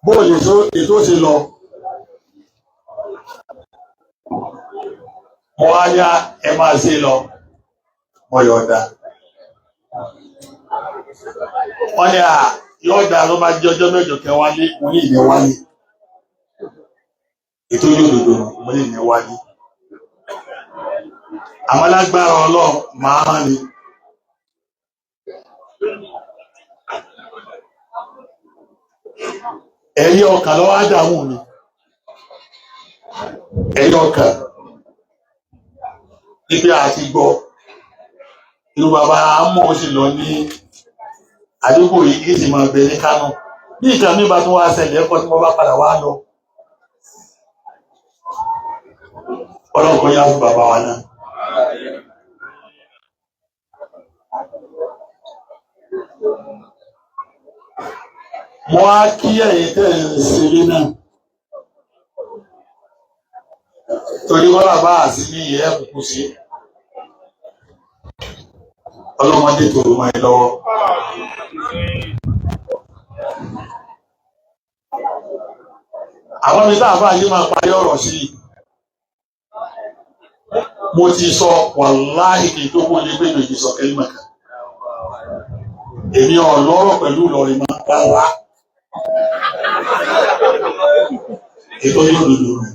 bóòlù ètò ṣe lọ mo wá yá ẹ máa ṣe lọ mo yọ̀ọ̀da wọ́n ní yọ̀ọ̀da ló máa jẹ́ ọjọ́ mẹ́jọ kẹ́ wálé mo ní ìní wálé ètò yóò dòdò mo ní ìní wálé àwọn alágbára Ọlọ́run máa hàn ní. Ẹ̀rí ọkàn lọ́wọ́ ádámù mi ẹ̀rí ọkàn níbi àti gbọ́ irú bàbá mọ́ ó sì lọ ní àdúgbò yìí kí sì máa bẹ ní Kánò bí ìkà mi bá tún wá ṣẹlẹ̀ ẹ̀kọ́ tí wọ́n bá padà wá lọ Ọlọ́run kó yá fún bàbá wa náà. Mo wá kí ẹ̀yin tẹ́ ẹ̀ ṣeré náà torí wọ́n bàbá àti ní ìyẹ́ kúkú sí ọlọ́mọdé tó rú máa lọ́wọ́. Àwọn mi táàbà yìí máa parí ọ̀rọ̀ sí mo ti sọ wàláhì kí tó wọlé pé méjì sọ kẹ́lìmọ̀kà èmi ọ̀lọ́rọ̀ pẹ̀lú Ìlọrin máa rárá ètò yóò lòlò rẹ̀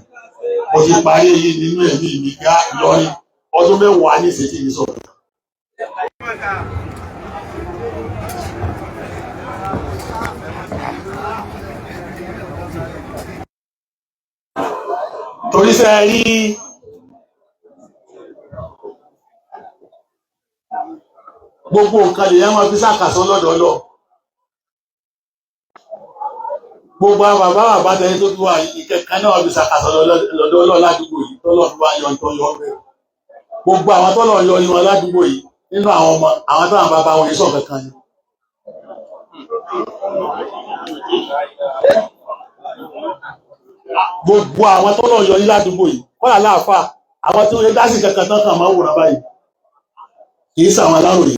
mo ti parí èyí nínú ẹ̀mí mi ká Ìlọrin ọdún mẹ́wàá ní ìsèkí ní sọ̀rọ̀. Torí sẹ́ rí gbogbo nǹkan lè yẹn máa fi sàkàsọ́ lọ́dọọlọ́ gbogbo àwọn bàbá tẹ́lẹ̀ tó tún wà ìkẹ́kẹ́ náà fi sàkàsọ́ lọ́dọọlọ́ ládùúgbò yìí tọ́lọ̀ tó wá yọ ìtọ́ yọ rẹ̀ gbogbo àwọn tọ́lọ̀ yọ ìwọ̀n ládùúgbò yìí nínú àwọn ọmọ àwọn táwọn bàbá wọn yìí sọ̀ kankan ni. Gbogbo àwọn tọ́lọ̀ yọ ní ládùúgbò yìí kọ́lá láàfà àwọn tí wọ́n dá sí kankan tán kàn máa ń wòrán báyìí kì í sàwọn aláròyé.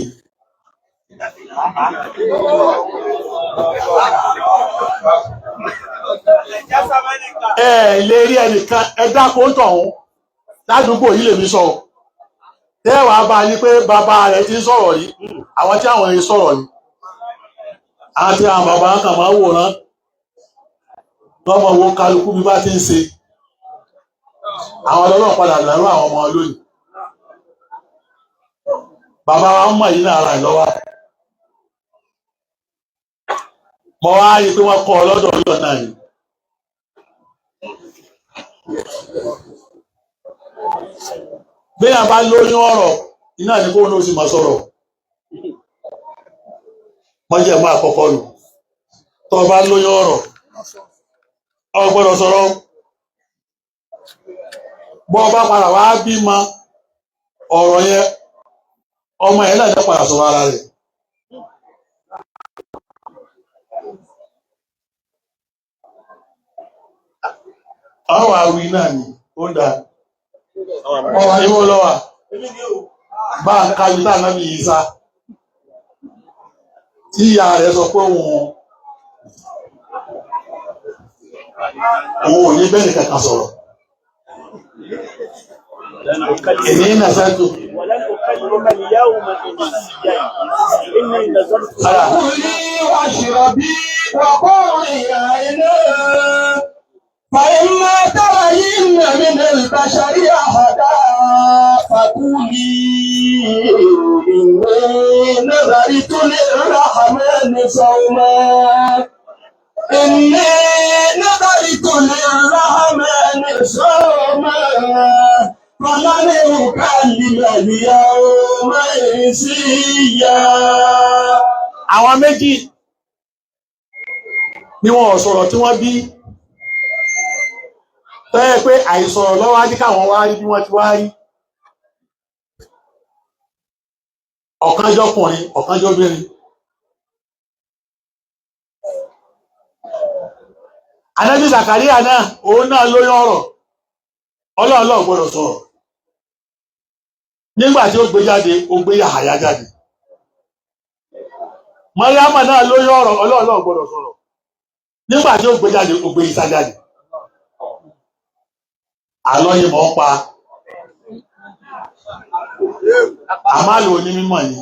Lè rí ẹnìkan ẹ̀dá kó tọ̀hún ládùúgbò yìí lèmi sọ tẹ́wàá bá yí pé bàbá rẹ̀ ti ń sọ̀rọ̀ yìí àwọn tí àwọn yìí sọ̀rọ̀ yìí àti àwọn bàbá kan máa ń wòrán lọ́mọ wo kálukú bí bá ti ń ṣe àwọn ọlọ́run padà lẹ́rú àwọn ọmọ lónìí bàbá wa ń mọ̀ yìí náà ara ẹ̀ lọ́wọ́ mo wá rí i pé wọ́n kọ́ ọ lọ́dọ̀ ọlọ́run náà ni bí a bá lóyún ọ̀rọ̀ iná ní kó ní ó sì máa sọ̀rọ̀ wọ́n jẹ́ mọ́ àkọ́kọ́ nù tó bá lóyún ọ̀rọ̀ ọ gbọ́dọ̀ sọ̀rọ̀ bọ́ bá padà wá bímọ ọ̀rọ̀ yẹn ọmọ yẹn náà padà sọ̀rọ̀ ara rẹ̀ àwọn àwí náà ni ó ń da ọwọ́ ìwọ lọ́wà bá ń kájú tá náà bí Ìsá tí ìyá rẹ̀ sọ pé òun ò ní bẹ́ẹ̀ kankan sọ̀rọ̀ èmi ń nàṣẹ́ tó فإما ترين من البشر أحدا فقولي إني نذرت للرحمن صوما إني نذرت للرحمن صوما فلن أكلم اليوم إنسيا. Àwọn méjì ni wọ́n sọ̀rọ̀ tí wọ́n bí tẹ́yẹ pé àìsọ̀rọ̀ lọ́wọ́ á dí káwọn wá rí bí wọ́n ti wá rí ọ̀kan jọkùnrin ọ̀kan jọbìnrin. Ànábì Zakaria náà òun náà lóyún ọ̀rọ̀ ọlọ́ọ̀lọ́ gbọ́dọ̀ sọ̀rọ̀ nígbà tí ó gbé jáde ó gbé Yahaya jáde. Mariama náà lóyún ọ̀rọ̀ ọlọ́ọ̀lọ́ gbọ́dọ̀ sọ̀rọ̀ nígbà tí ó gbé jáde ó gbé Ìsá jáde àlọ́ yìí mọ̀ ń pa àmàlò onímọ̀ ni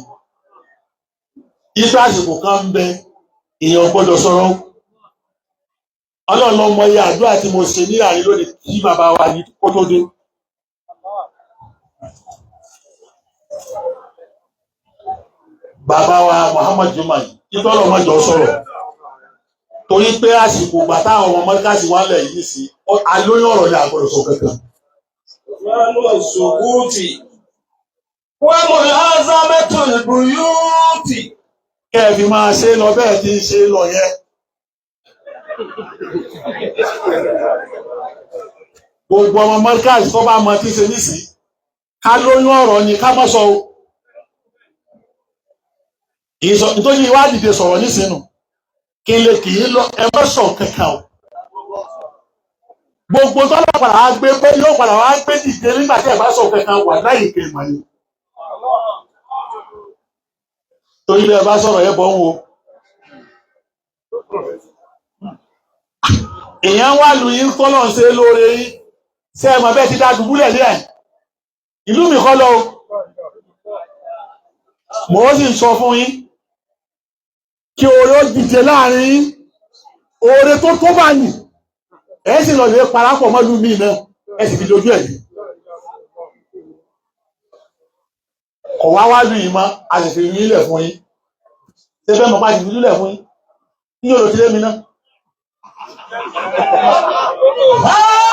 ìgbà àsìkò kan ń bẹ èèyàn gbọ́dọ̀ sọ̀rọ̀ Ọlọ́run ló mọ iye àdúrà tí mo ṣe ní àárín lónìí tí bàbá wa ní kó tó dé. Bàbá wa Muhammad Juma kí tọ́lọ̀ mọ́jọ sọ̀rọ̀ torí pé àsìkò ìgbà táwọn ọmọ mọ́ríkàsì wà lẹ̀ yìí sí alóyún ọ̀rọ̀ ní àgbọ̀dọ̀ sọ kankan. wọ́n mọ̀ lázàmẹ́tò ìbùyúùtì. Kẹ́ ẹ fi máa ṣe lọ bẹ́ẹ̀ tí ń ṣe lọ yẹn. Gbogbo ọmọ mọ́ríkàsì tó bá mọ tí ṣe nísì ká lóyún ọ̀rọ̀ ni ká mọ́ sọ o. Nítorí ìwádìí sọ̀rọ̀ nísìnú kí n lè kì í lọ ẹ mọ́ sọ kankan o. Gbogbo tọ́lá padà wá gbé pé yóò padà wá gbé dìde nígbà tí ẹ bá sọ kankan wà láyé kèémọ̀ ni. Torí bí ẹ bá sọ̀rọ̀ yẹn bọ́ ń wo. Èèyàn wà lù yín tọ́lọ̀ ń ṣe lóore yín ṣé ẹ mọ̀ bẹ́ẹ̀ ti dá dùbúlẹ̀ ní ẹ̀. Ìlú mi kọ́ lọ o. Mo sì ń sọ fún yín kí oore ó dìde láàrin yín oore tó tó bá nì ẹ sì lọ lè parapọ̀ mọ́lú mi náà ẹ sì fi dojú ẹ̀ yìí. Kọ̀ wá wá lù yín mọ́ a sì fi yín ilẹ̀ fún yín. Ṣé fẹ́ mọ̀ bá ti fi lulẹ̀ fún yín? Ní yóò lò ti lé mi náà.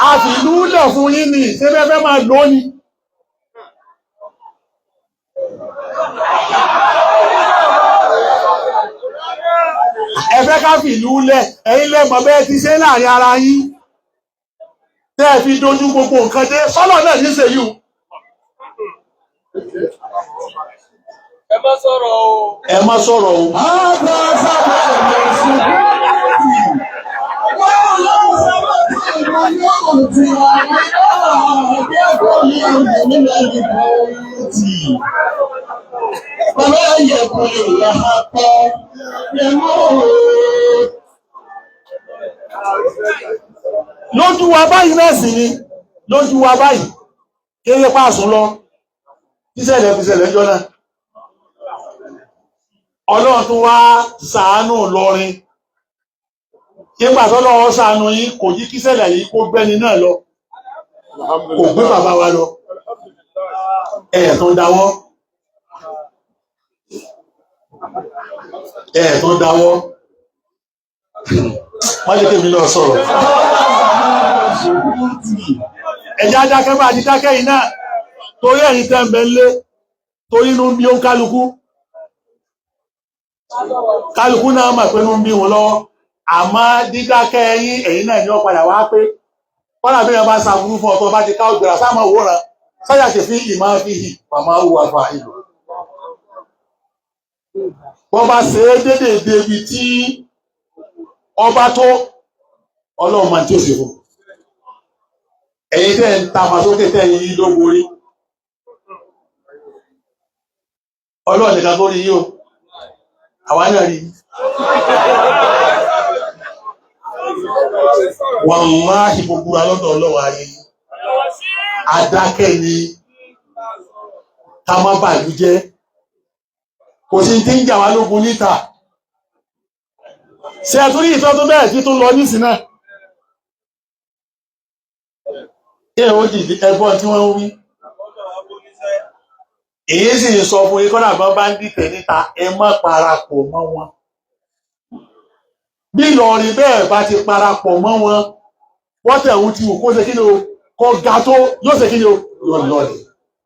A fi lulẹ̀ fún yín ni ṣé fẹ́ máa lò ní. Ẹ fẹ́ ká fi lulẹ̀ ẹ̀yin lẹ́mọ̀ bẹ́ẹ̀ ti ṣe láàrin ara yín. Tẹ́ ẹ fi dojú gbogbo nǹkan dé sọ́lọ̀ náà ní ṣe yìí. Ẹ má sọ̀rọ̀ o. Ẹ má sọ̀rọ̀ o. Lójú wa báyìí náà sì ni lójú wa báyìí kéré pàṣún lọ tíṣẹ̀lẹ̀ fi ṣẹlẹ̀ jọ náà. Ọlọ́run tún wá ṣàánú lọrin nígbà tó lọ́wọ́ ṣàánú yín kò yí kíṣẹ̀lẹ̀ yìí kó gbẹ́ni náà lọ kò gbé bàbá wa lọ ẹ̀ tó dáwọ́ wọ́n lè kémi lọ sọ̀rọ̀ ẹ̀já dákẹ́ bá ti dákẹ́ yìí náà torí ẹ̀yìn tẹ́ ń bẹ lé torí inú bí ó kálukú náà mọ̀ pé inú bí wọn lọ́wọ́ àmọ́ dídákẹ́ ẹ̀yìn náà ni ó padà wá pé kọ́nà bí wọ́n bá sàbúrú fún ọ̀tọ̀ bá ti ká ògbèrà sáàmà òwúrán sáyà ṣe fi ìmọ̀ fi hì màmá wà fà ìlú wọ́n bá ṣe é dédé débi tí ọba tó ọlọ́run máa tí ó sì fún ẹ̀yin tẹ́ ń ta màsókè tẹ́ yìí ló borí ọlọ́run nìkan tó rí yíò àwa náà rí wàláhì gbogbo alọ́dọ̀ ọlọ́run ayé adákẹ́ ni ká má bàlú jẹ́ kò sí tí ń jà wá lógun níta ṣe àtúrí ìtọ́ tó bẹ́ẹ̀ tí tó lọ nísìn náà kí ẹ̀ ó dìdí ẹgbọ́n tí wọ́n ń wí èyí sì sọ fún ikọ́ náà bá ń dìtẹ̀ níta ẹ má parapọ̀ mọ́ wọn bí Ìlọrin bẹ́ẹ̀ bá ti parapọ̀ mọ́ wọn wọ́n tẹ̀hún ti wù kó ṣe kí ni o kọ ga tó yóò ṣe kí ni o lọ́lọ́dẹ̀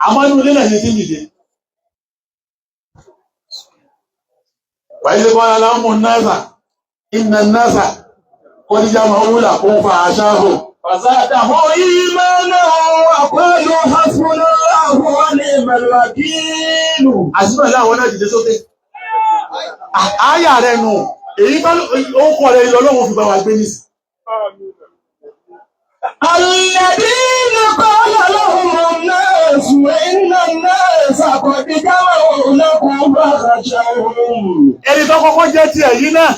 àmọ́ inú ilé náà ní ti dìde wàílé kọ́lá lámù náà iná náà kọ́ ní jámọ̀ wúlà kún fa àṣáhù Fàzádàhù ìmánà àpẹẹlú hasbunallahu wa ni'mal wakeel. àṣìbẹ̀ láwọn náà dìde sókè àáyà rẹ̀ nù èyí tó ó kọ̀ rẹ̀ Ọlọ́run fi bá wa gbé nìsí الذين قال لهم الناس إن الناس قد جمعوا لكم فاخشوهم. ẹni tó kọ́kọ́ jẹ́ ti ẹ̀yí náà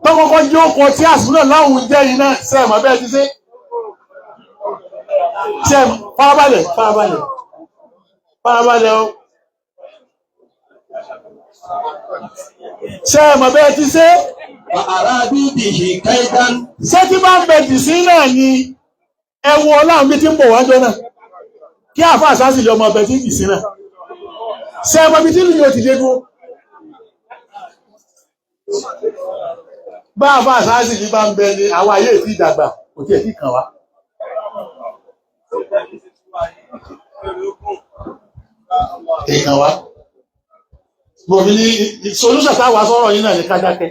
tó kọ́kọ́ jẹ́ ọkọ̀ tí àsùnà láwùn jẹ́ iná sẹ́ẹ̀mọ́ bẹ́ẹ̀ ti ṣe sẹ́ẹ̀mọ́ farabalẹ̀ o sẹ́ẹ̀mọ́ bẹ́ẹ̀ ti ṣe ṣé tí bá ń bẹ jì sí náà ni ẹwọ ọlọ́run bí tí ń bọ̀ wájọ́ náà kí àfáà sáàsì lè ọmọ ọbẹ̀ tí jì sí náà sẹ́ẹ̀mọ́ bí tí lè yóò ti dé dúró bá àfáà sáàsì ní bá ń bẹ ní àwọn ayé ìfì ìdàgbà kò tí ẹ̀ tí kàn wá èèkàn wá gbòmí ní solúṣà táwà sọ́rọ̀ yìí náà ní kájákẹ́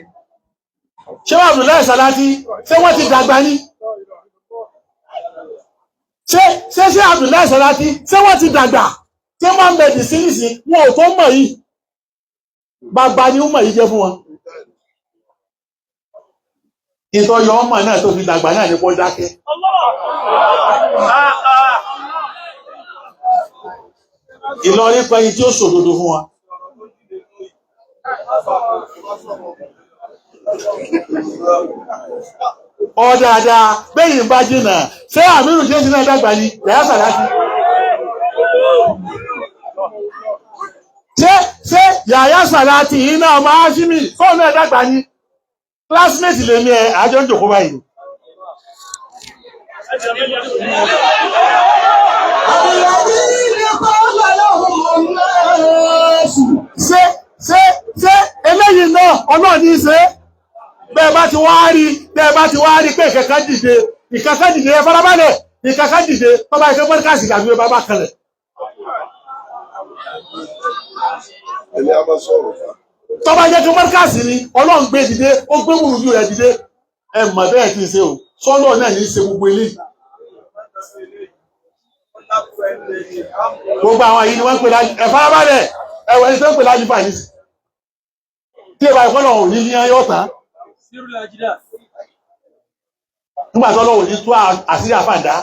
ṣé wà Abdullahi Salati ṣé wọ́n ti dàgbà ní ṣé Abdullahi Salati ṣé wọ́n ti dàgbà tí wọ́n ń bẹ̀dì sí ìsìn wọn ò tó mọ̀ yìí gbagba ni ó mọ̀ yìí jẹ́ fún wọn ìtọ́yọ ọmọ náà tó fi dàgbà náà ní kó dákẹ́ Ìlọrin pẹ̀yìn tí ó sòdodo fún wa ọ̀dáadáa bẹ́yìn bá jìnà ṣé àmìrù jẹ́ sínú ẹ̀dàgbà ni Yahya Salati ṣé Yahya Salati iná ọmọ Hashimi fóònù ẹ̀dàgbà ni classmate lè ní ẹ àjọ ń jòkó báyìí ṣé eléyìí náà ọlọ́ọ̀ ní ṣe bẹ́ẹ̀ bá ti wá rí pé ìkẹ́kẹ́ dìde ẹ farabalẹ̀ ìkẹ́kẹ́ dìde tó bá ìkẹ́ mọ́ríkàsì ìgbàgbé bàbá kanlẹ̀ tó bá jẹ́ kí mọ́ríkàsì ni ọlọ́run gbé dìde ó gbé mùrùdú rẹ̀ dìde ẹ mọ̀ bẹ́ẹ̀ kí n ṣe o sọ́lọ́ náà ní í ṣe gbogbo ilé gbogbo àwọn yìí ni wọ́n ń pè lájú ẹ farabalẹ̀ ẹwẹ̀ ní tó ń pè lájú fà ní sí tí ìbá ìfọ́nà ò ní ní ayọ́ tán nígbà tó lọ́wọ́ ní tó àṣírí àfàdá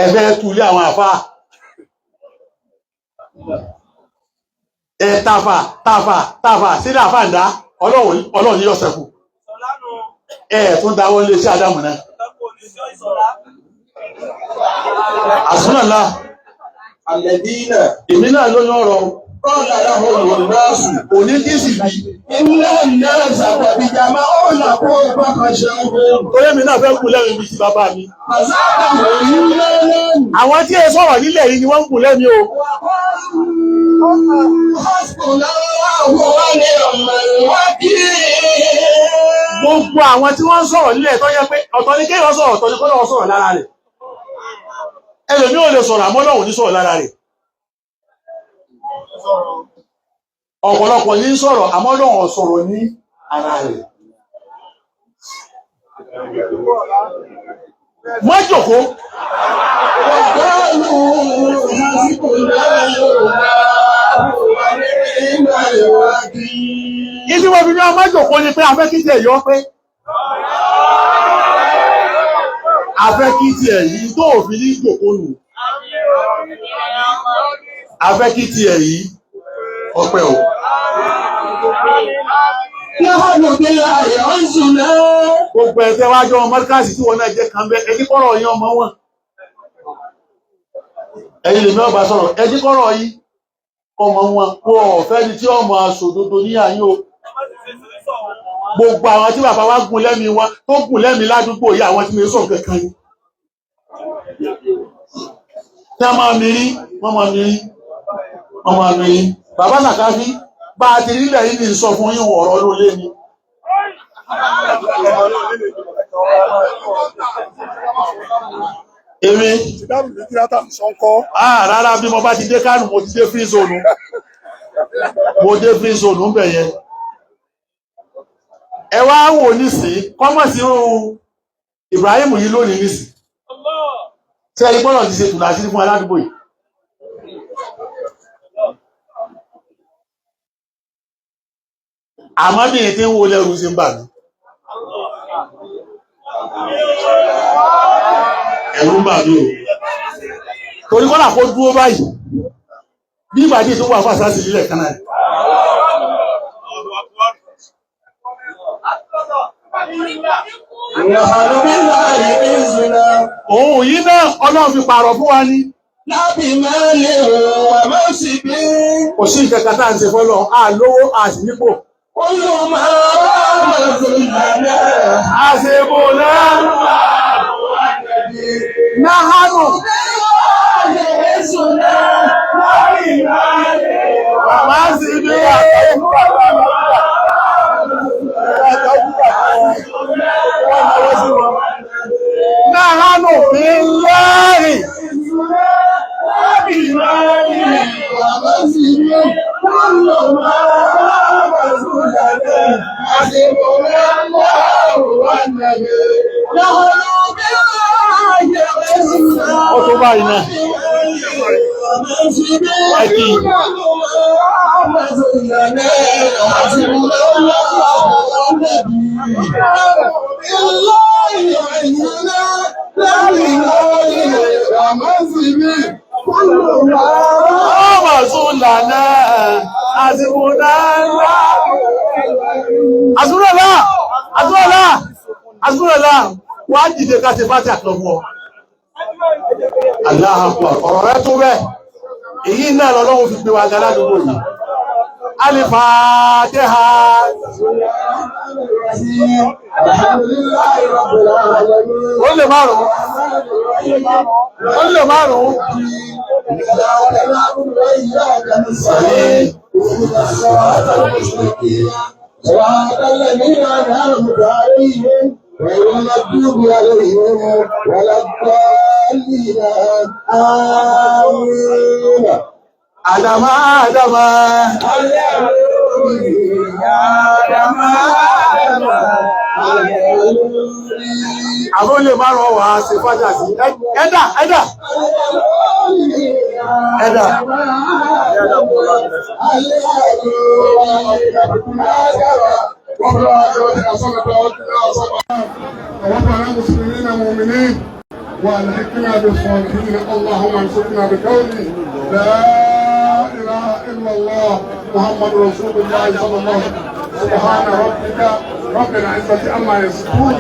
ẹgbẹ́ túlé àwọn àfá ẹ tàfà sílé àfàdá ọlọ́run ní ọ̀sẹ̀kù ẹ tún dáwọ́ lé sí Ádámù náà àsúnàlá Àlẹ́dínà. èmi náà ló yán ọ̀rọ̀ Kọ́ọ̀lá láwọn olùrọ́sù. òní kí sì bí Ilé ìlẹ́ ìsàkọ̀bíjà máa ó là kó bákan ṣe ń gbé. torí mi náà fẹ́ kú lẹ́rìn ibi ti bàbá mi Àzáàkà òní lẹ́lẹ́nu. àwọn tí ẹ sọ̀rọ̀ nílẹ̀ yìí ni wọ́n ń kù lẹ́mi o gbogbo àwọn tí wọ́n ń sọ̀rọ̀ nílẹ̀ tó yẹ pé ọ̀tọ̀ ni kéèyàn sọ̀rọ̀ ọ̀tọ̀ ni kó lọ́wọ́ sọ̀rọ̀ lára rẹ̀ ẹlòmí ò lè sọ̀rọ̀ àmọ́ Ọlọ́run ní sọ̀rọ̀ lára rẹ̀ ọ̀pọ̀lọpọ̀ ní sọ̀rọ̀ àmọ́ Ọlọ́run sọ̀rọ̀ ní ara rẹ̀ má jókòó ìdí wọ́n fi ní ọmọ jókòó ni pé afẹ́ kí tiẹ̀ yọ pé afẹ́ kí tiẹ̀ yìí tó òfin ní jókòó nù afẹ́ kí tiẹ̀ yìí ọpẹ́ o gbogbo ẹ̀fẹ́ wájọ́ ọmọ mọ́ríkàsì tí wọ́n náà jẹ́ kan bẹ́ ẹjí kọ́rọ̀ yí ọmọ wọn ẹ̀yin lè mẹ́ọ̀bá sọ̀rọ̀ ẹjí kọ́rọ̀ yí ọmọ wọn kó ọ̀fẹ́ ni tí ọmọ aṣòdodo ní àyín o gbogbo àwọn tí bàbá wa gùn lẹ́mi wọn tó gùn lẹ́mi ládùúgbò yí àwọn tí mi sọ kankan ni tí wọ́n máa mi rí bàbá Sàkáfí bá a ti rí ilẹ̀ yìí ní sọ fún yín ọ̀rọ̀ ló lé ni èmi rárá bí mo bá ti dé Kánò mo ti dé free zone ń bẹ̀ yẹn ẹ wá wò nísìn kọ́mọ̀sí ohun Ibrahim yìí lónìí nísìn tí ẹni gbọ́nà ti ṣe tùnà sí fún aládùúgbò yìí àmọ́ bí i tí ń wo lẹ́rù sí ń bà mí ẹ̀rù ń bà mí o torí kọ́nà kó dúró báyìí bí ìbàdí tó wà fún àṣásí ilẹ̀ kanáà نحن بالله عزنا òun yìí náà ọlọ́run fi pààrọ̀ fún wa ní. لا بمال ومنصب kò sí nǹkan kan tá à ń ṣe fọ́lọ́ a lówó a sì nípò. كل ما رام ذلنا àṣebò náà náhánù bàbá sì bí náhánù fi lẹ́rìn. ó tó báyìí náà ẹ̀kì ọmọ súnlá náà àsìkúnlá àsúnlá àsúnlá àsúnlá wà á dìde ká ṣe fásitì àtọ̀fọ́ aláhàpọ̀ ọ̀rọ̀ rẹ tó bẹ́ẹ̀ èyí náà lọ́lọ́run fi gbé wa ga ládùúgbò yìí Al-Fatiha. ó lè márùn-ún صراط الذين أنعمت عليهم غير المغضوب عليهم ولا الضالين آمين. Adama Adama àwọn olè márùn-ún wà á ṣe fájà sí ẹ̀dà ووفنا مسلمين مؤمنين والحقنا بالصالحين اللهم انصرنا بقولي لا اله الا الله محمد رسول الله صلى الله عليه وسلم سبحان ربك رب العزه عما يصفون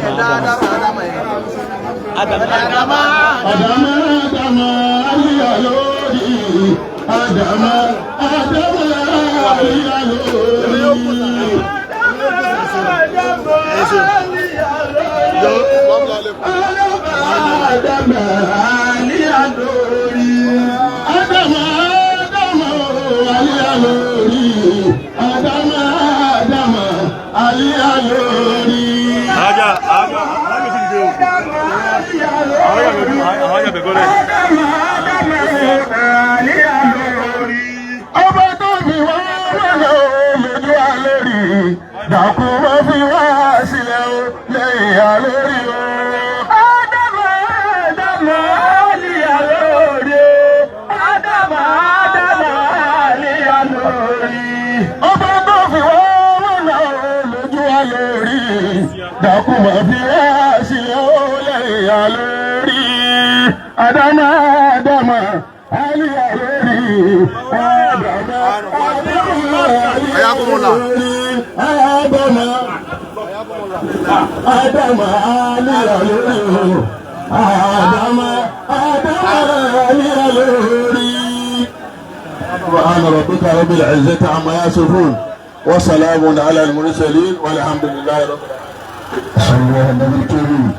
ọba tó fi wá lọ́nà lójú àlórí dàkú wọ́n fi wá sílẹ̀ o lẹ́yìn àlórí o. Ádámà àlìyá lórí o. Ádámà àlìyá lórí. ọba tó fi wá lọ́nà lójú àlórí dàkú wọ́n fi wá sílẹ̀ o lẹ́yìn àlórí. Ádámà àlìyá lórí. Adama aliya lórí Adama aliya lórí. Subhana rabbika rabbil izzati amma yasifun wa salamun ala al-mursalin walhamdulillahi rabbil alamin.